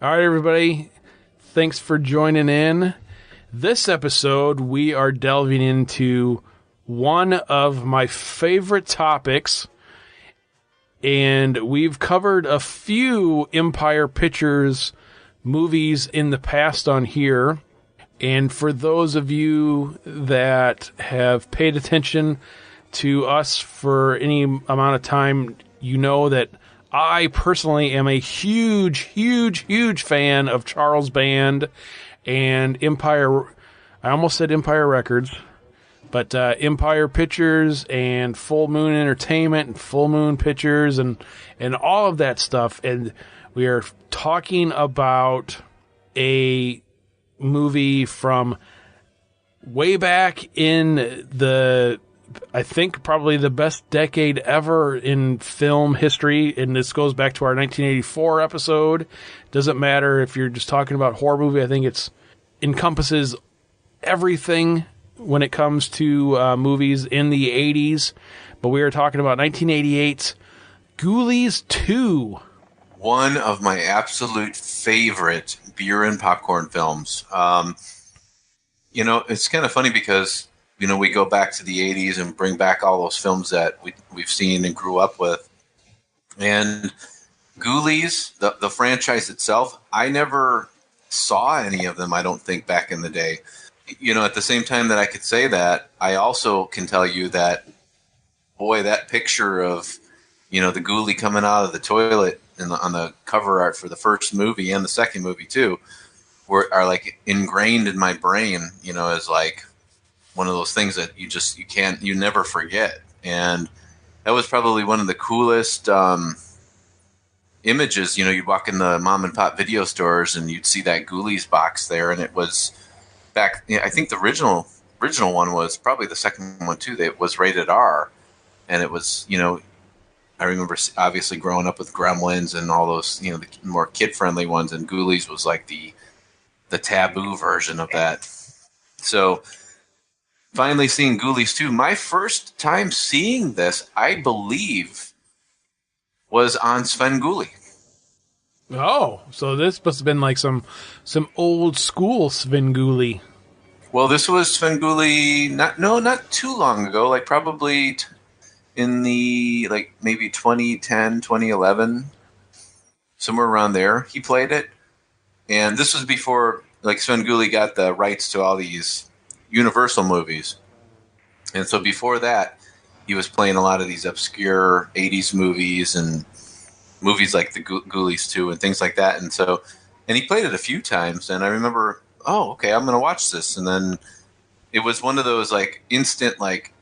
All right, everybody. Thanks for joining in. This episode, we are delving into one of my favorite topics, and we've covered a few Empire Pictures movies in the past on here. And for those of you that have paid attention to us for any amount of time, you know that I personally am a huge fan of Charles Band and Empire. I almost said Empire Records, but Empire Pictures and Full Moon Entertainment and Full Moon Pictures and all of that stuff. And we are talking about a movie from way back in the, I think, probably the best decade ever in film history. And this goes back to our 1984 episode. Doesn't matter if you're just talking about horror movie. I think it's encompasses everything when it comes to movies in the 80s. But we are talking about 1988's Ghoulies II. One of my absolute favorite beer and popcorn films. It's kind of funny because, we go back to the 80s and bring back all those films that we've seen and grew up with. And Ghoulies, the franchise itself, I never saw any of them, I don't think, back in the day. At the same time that I could say that, I also can tell you that, boy, that picture of, the ghoulie coming out of the toilet on the cover art for the first movie and the second movie too, are like ingrained in my brain, as like one of those things that you never forget. And that was probably one of the coolest images. You'd walk in the mom and pop video stores and you'd see that Ghoulies box there, and it was back. I think the original one was probably the second one too. That was rated R, and it was I remember obviously growing up with Gremlins and all those, the more kid-friendly ones, and Ghoulies was like the taboo version of that. So finally seeing Ghoulies 2, my first time seeing this, I believe, was on Svengoolie. Oh, so this must have been like some old school Svengoolie. Well, this was Svengoolie not too long ago, like probably in the, like, maybe 2010, 2011, somewhere around there, he played it. And this was before, like, Svengoolie got the rights to all these Universal movies. And so before that, he was playing a lot of these obscure 80s movies and movies like the Ghoulies II and things like that. And he played it a few times, and I remember, oh, okay, I'm going to watch this. And then it was one of those, like, instant, like,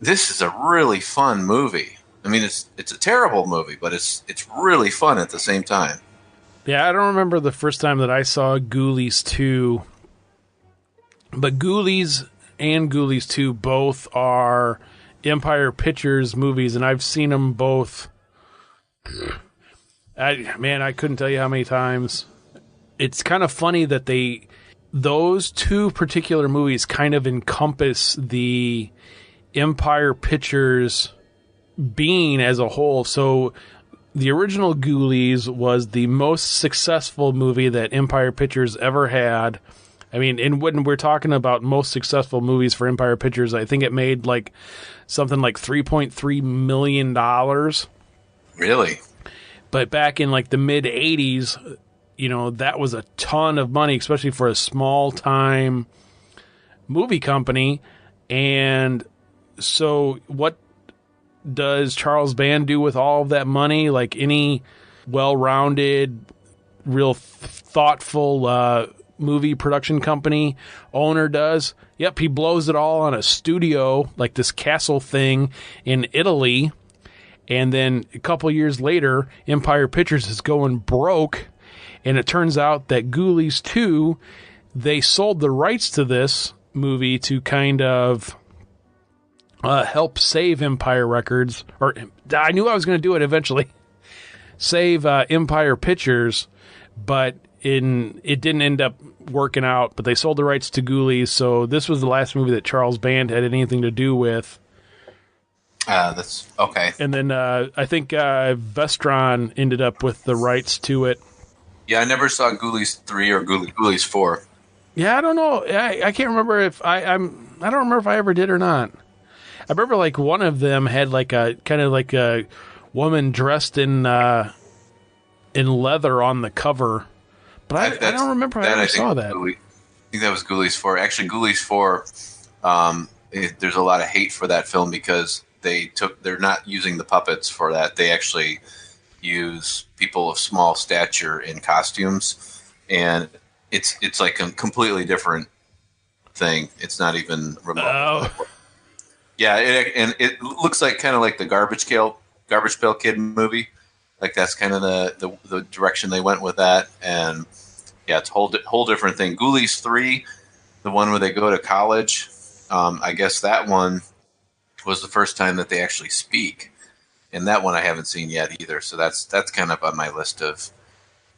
this is a really fun movie. I mean, it's a terrible movie, but it's really fun at the same time. Yeah, I don't remember the first time that I saw Ghoulies 2, but Ghoulies and Ghoulies 2 both are Empire Pictures movies, and I've seen them both. I couldn't tell you how many times. It's kind of funny that those two particular movies kind of encompass the Empire Pictures being as a whole. So the original Ghoulies was the most successful movie that Empire Pictures ever had. I mean, and when we're talking about most successful movies for Empire Pictures, I think it made like something like $3.3 million. Really? But back in like the mid 80s, that was a ton of money, especially for a small time movie company. And so what does Charles Band do with all of that money? Like any well-rounded, real thoughtful movie production company owner does? Yep, he blows it all on a studio, like this castle thing in Italy. And then a couple years later, Empire Pictures is going broke. And it turns out that Ghoulies 2, they sold the rights to this movie to kind of help save Empire Records. Or I knew I was going to do it eventually. Save Empire Pictures, but it didn't end up working out. But they sold the rights to Ghoulies, so this was the last movie that Charles Band had anything to do with. That's okay. And then I think Vestron ended up with the rights to it. Yeah, I never saw Ghoulies 3 or Ghoulies 4. Yeah, I don't know. I can't remember if I don't remember if I ever did or not. I remember like one of them had like a kind of like a woman dressed in leather on the cover, but I don't remember if I ever saw that. I think that was Ghoulies 4. Actually, Ghoulies 4, there's a lot of hate for that film because they're not using the puppets for that. They actually use people of small stature in costumes, and it's like a completely different thing. It's not even remote. Oh. Yeah, and it looks like kind of like the Garbage Pail Kid movie. Like that's kind of the direction they went with that, and yeah, it's a whole different thing. Ghoulies 3, the one where they go to college, I guess that one was the first time that they actually speak, and that one I haven't seen yet either. So that's kind of on my list of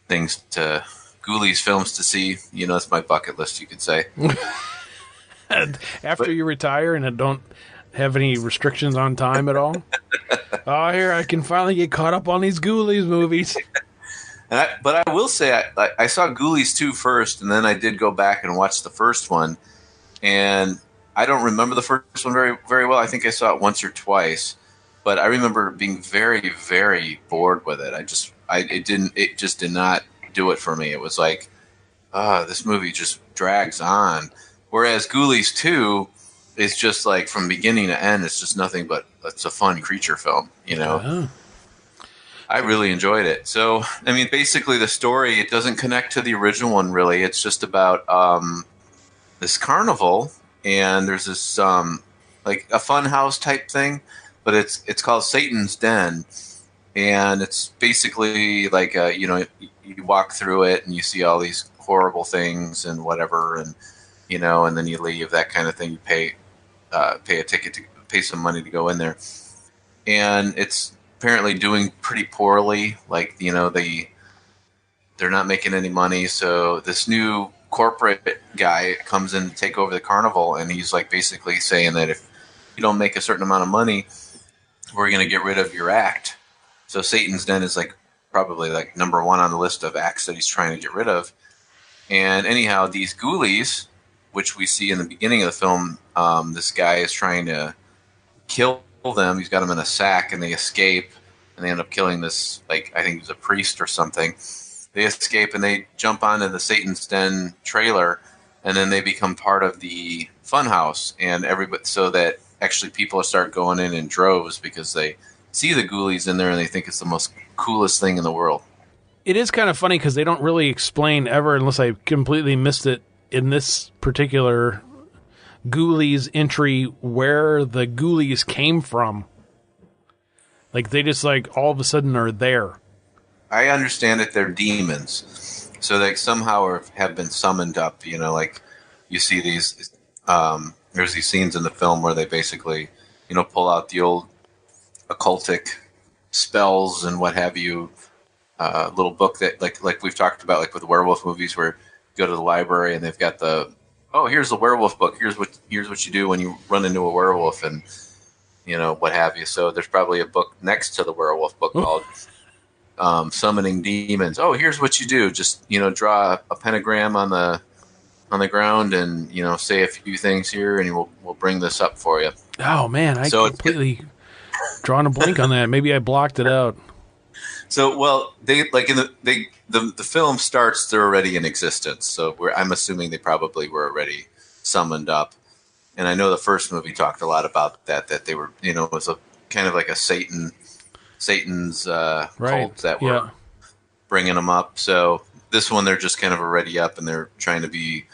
things Ghoulies films to see. You know, that's my bucket list, you could say. After you retire and don't have any restrictions on time at all. Oh, here I can finally get caught up on these Ghoulies movies. But I will say I saw Ghoulies 2 first, and then I did go back and watch the first one, and I don't remember the first one very, very well. I think I saw it once or twice, but I remember being very, very bored with it. It just did not do it for me. It was like, this movie just drags on. Whereas Ghoulies 2 is just like from beginning to end, it's just nothing but it's a fun creature film, you know. Oh. I really enjoyed it. So, I mean, basically the story, it doesn't connect to the original one really. It's just about this carnival, and there's this like a fun house type thing, but it's called Satan's Den, and it's basically like you walk through it and you see all these horrible things and whatever, and and then you leave, that kind of thing. You pay a ticket pay some money to go in there, and it's apparently doing pretty poorly. Like they're not making any money, so this new corporate guy comes in to take over the carnival, and he's like basically saying that if you don't make a certain amount of money, we're going to get rid of your act. So Satan's Den is like probably like number one on the list of acts that he's trying to get rid of. And anyhow, these ghoulies, which we see in the beginning of the film, this guy is trying to kill them. He's got them in a sack, and they escape, and they end up killing this, like, I think he's a priest or something. They escape, and they jump onto the Satan's Den trailer, and then they become part of the funhouse, and everybody, so that actually people start going in droves because they see the ghoulies in there, and they think it's the most coolest thing in the world. It is kind of funny because they don't really explain ever, unless I completely missed it in this particular Ghoulies entry, where the ghoulies came from. Like, they just, like, all of a sudden are there. I understand that they're demons. So they somehow have been summoned up, like you see these, there's these scenes in the film where they basically, pull out the old occultic spells and what have you, little book that, like we've talked about, like with werewolf movies, where you go to the library and they've got here's the werewolf book. Here's what you do when you run into a werewolf, and what have you. So there's probably a book next to the werewolf book called Summoning Demons. Oh, here's what you do. Just draw a pentagram on the ground, and say a few things here, and we'll bring this up for you. Oh man, I completely drawn a blank on that. Maybe I blocked it out. So, well, they like in the film starts, they're already in existence. So I'm assuming they probably were already summoned up. And I know the first movie talked a lot about that they were, it was a kind of like a Satan's cult that were bringing them up. So this one, they're just kind of already up, and they're trying to be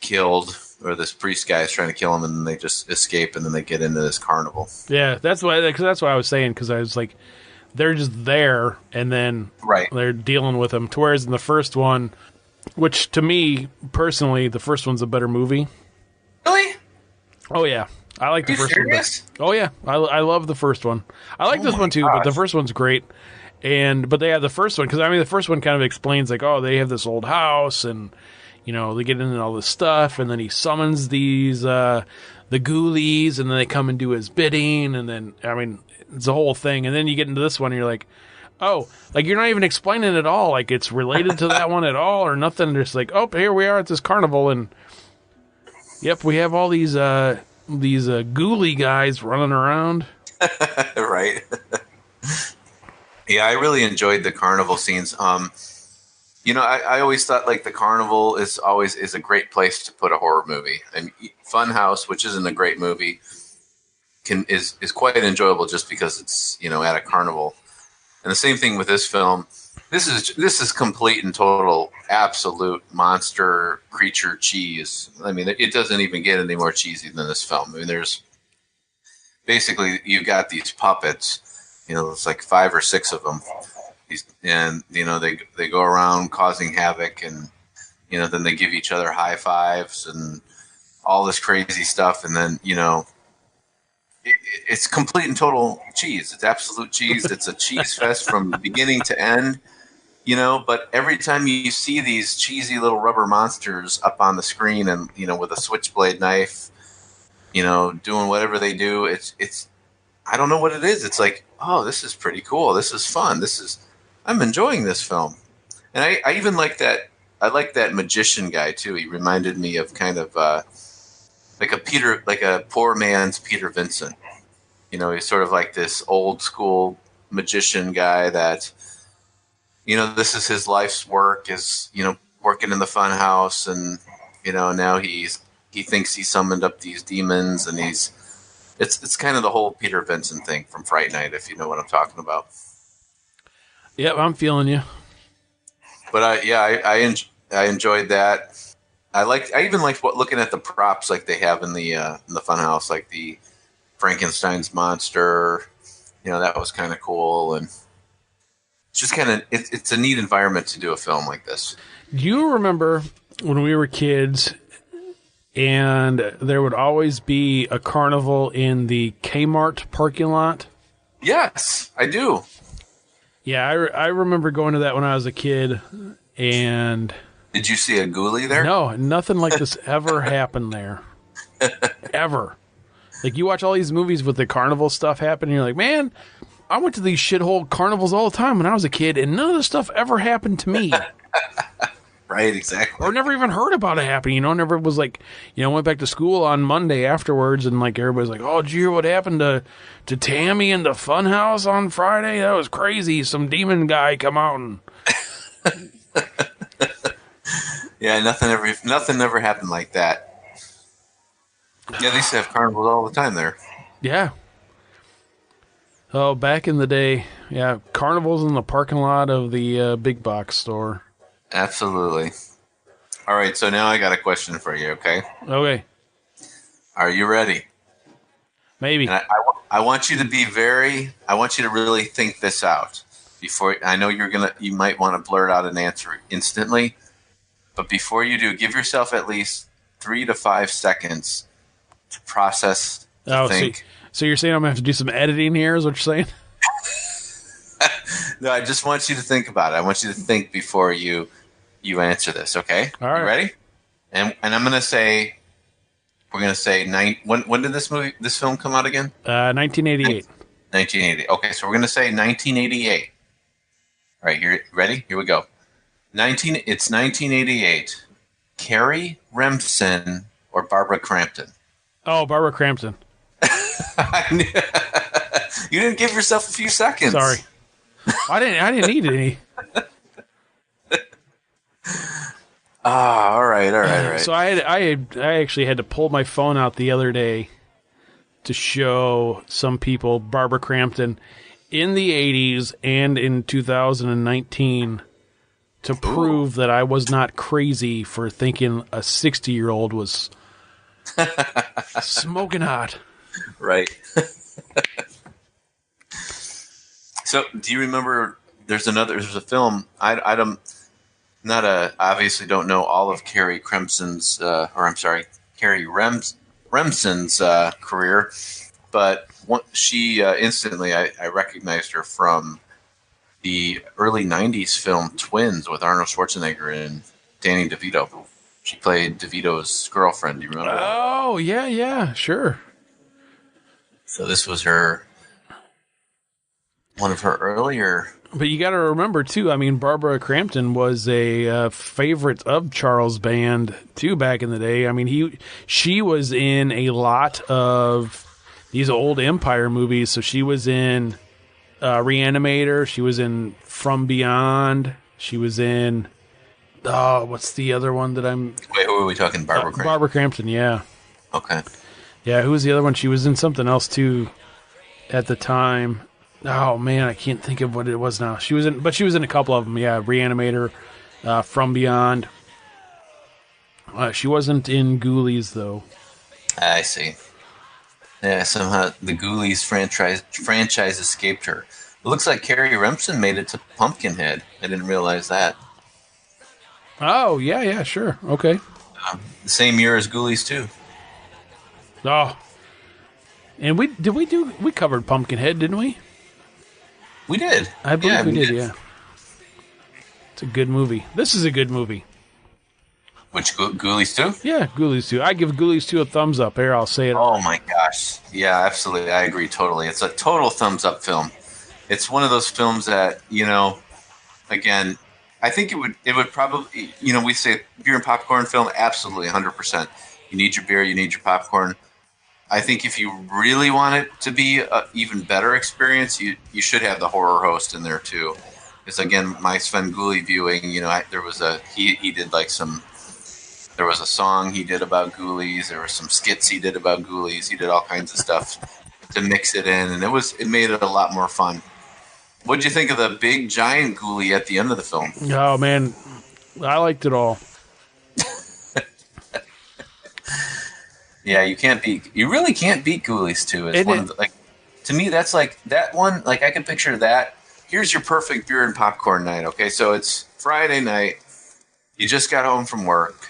killed, or this priest guy is trying to kill them, and then they just escape, and then they get into this carnival. Yeah, that's why I was saying, because I was like, they're just there, and then they're dealing with them. Whereas in the first one, which to me, personally, the first one's a better movie. Really? Oh, yeah. I like the first one. Oh, yeah. I love the first one. I like this one, too, but the first one's great. But they have the first one, because, the first one kind of explains, like, they have this old house, and, they get into all this stuff, and then he summons these, the ghoulies, and then they come and do his bidding, and then, it's a whole thing. And then you get into this one, and you're like, Oh, like you're not even explaining at all. Like it's related to that one at all or nothing. Just like, oh, here we are at this carnival, and yep, we have all these ghoulie guys running around. Right. Yeah, I really enjoyed the carnival scenes. I always thought like the carnival is a great place to put a horror movie. And Funhouse, which isn't a great movie, is quite enjoyable just because it's at a carnival. And the same thing with this film. This is complete and total, absolute monster creature cheese. I mean, it doesn't even get any more cheesy than this film. I mean, there's basically you got these puppets. It's like 5 or 6 of them, and they go around causing havoc, and then they give each other high fives and all this crazy stuff, and then it's complete and total cheese. It's absolute cheese. It's a cheese fest from beginning to end. But every time you see these cheesy little rubber monsters up on the screen and with a switchblade knife, doing whatever they do, it's I don't know what it is. It's like, oh, this is pretty cool. This is fun. I'm enjoying this film. And I even like that. I like that magician guy too. He reminded me of kind of like a poor man's Peter Vincent. He's sort of like this old school magician guy that, this is his life's work is, working in the fun house. And, now he thinks he summoned up these demons, and it's kind of the whole Peter Vincent thing from Fright Night, if you know what I'm talking about. Yep, I'm feeling you. But I enjoyed that. I even liked looking at the props like they have in the funhouse, like the Frankenstein's monster. That was kind of cool, and it's just kind of it's a neat environment to do a film like this. Do you remember when we were kids, and there would always be a carnival in the Kmart parking lot? Yes, I do. Yeah, I remember going to that when I was a kid, and... Did you see a ghoulie there? No, nothing like this ever happened there. Ever. Like, you watch all these movies with the carnival stuff happen, and you're like, man, I went to these shithole carnivals all the time when I was a kid, and none of this stuff ever happened to me. Right, exactly. Or never even heard about it happening, never was like, went back to school on Monday afterwards, and like everybody's like, oh, did you hear what happened to Tammy in the funhouse on Friday? That was crazy. Some demon guy come out and... Yeah, nothing ever happened like that. Yeah, they used to have carnivals all the time there. Yeah. Oh, back in the day, yeah, carnivals in the parking lot of the big box store. Absolutely. All right, so now I got a question for you, okay? Okay. Are you ready? Maybe. And I want you to I want you to really think this out. Before I know you might want to blurt out an answer instantly, but before you do, give yourself at least 3 to 5 seconds to process, think. So you're saying I'm going to have to do some editing here, is what you're saying? No, I just want you to think about it. I want you to think before you answer this, okay? All right. You ready? And I'm going to say, we're going to say, when did this film come out again? 1988. 1980. Okay, so we're going to say 1988. All right, here, ready? Here we go. It's 1988. Carrie Remsen or Barbara Crampton? Oh, Barbara Crampton. You didn't give yourself a few seconds. Sorry. I didn't need any. All right. So I actually had to pull my phone out the other day to show some people Barbara Crampton in the 80s and in 2019 to prove that I was not crazy for thinking a 60-year-old was smoking hot. Right. So, do you remember? There's a film. Obviously don't know all of Carrie Remsen's career, but she instantly I recognized her from the early '90s film Twins with Arnold Schwarzenegger and Danny DeVito. She played DeVito's girlfriend. Do you remember? Oh yeah, sure. So this was one of her earlier But you got to remember, too, I mean, Barbara Crampton was a favorite of Charles Band, too, back in the day. I mean, she was in a lot of these old Empire movies. So she was in Reanimator. She was in From Beyond. She was in, what's the other one that I'm... Wait, who are we talking? Barbara Crampton? Barbara Crampton, yeah. Okay. Yeah, who was the other one? She was in something else, too, at the time. Oh man, I can't think of what it was now. She was in a couple of them. Yeah, Reanimator, From Beyond. She wasn't in Ghoulies though. I see. Yeah, somehow the Ghoulies franchise escaped her. It looks like Carrie Remsen made it to Pumpkinhead. I didn't realize that. Oh yeah, sure, okay. The same year as Ghoulies II. Oh, and we covered Pumpkinhead, didn't we? We did. I believe we did. Yeah, it's a good movie. This is a good movie. Which Ghoulies 2? Yeah, Ghoulies 2. I give Ghoulies 2 a thumbs up. Here, I'll say it. Oh my gosh. Yeah, absolutely. I agree totally. It's a total thumbs up film. It's one of those films that, again, I think it would probably, we say beer and popcorn film, absolutely 100%. You need your beer, you need your popcorn. I think if you really want it to be an even better experience, you should have the horror host in there too. Because again, my Svengoolie viewing, there was he did like there was a song he did about Ghoulies. There were some skits he did about Ghoulies. He did all kinds of stuff to mix it in, and it made it a lot more fun. What'd you think of the big giant ghoulie at the end of the film? Oh man, I liked it all. Yeah, you really can't beat Ghoulies 2. It's one of the, to me, that's like that one. Like I can picture that. Here's your perfect beer and popcorn night. Okay, so it's Friday night. You just got home from work.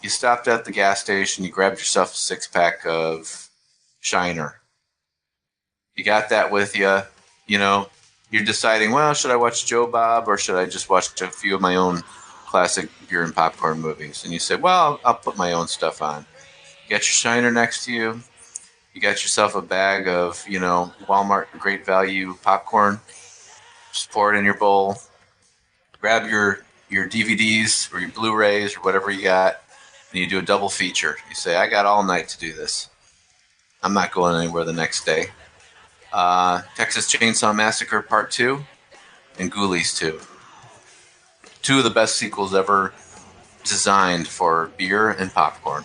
You stopped at the gas station. You grabbed yourself a 6-pack of Shiner. You got that with you. You're deciding, well, should I watch Joe Bob or should I just watch a few of my own classic beer and popcorn movies? And you say, well, I'll put my own stuff on. You got your Shiner next to you. You got yourself a bag of, Walmart Great Value popcorn. Just pour it in your bowl. Grab your DVDs or your Blu-rays or whatever you got, and you do a double feature. You say, I got all night to do this. I'm not going anywhere the next day. Texas Chainsaw Massacre Part 2 and Ghoulies 2. Two of the best sequels ever designed for beer and popcorn.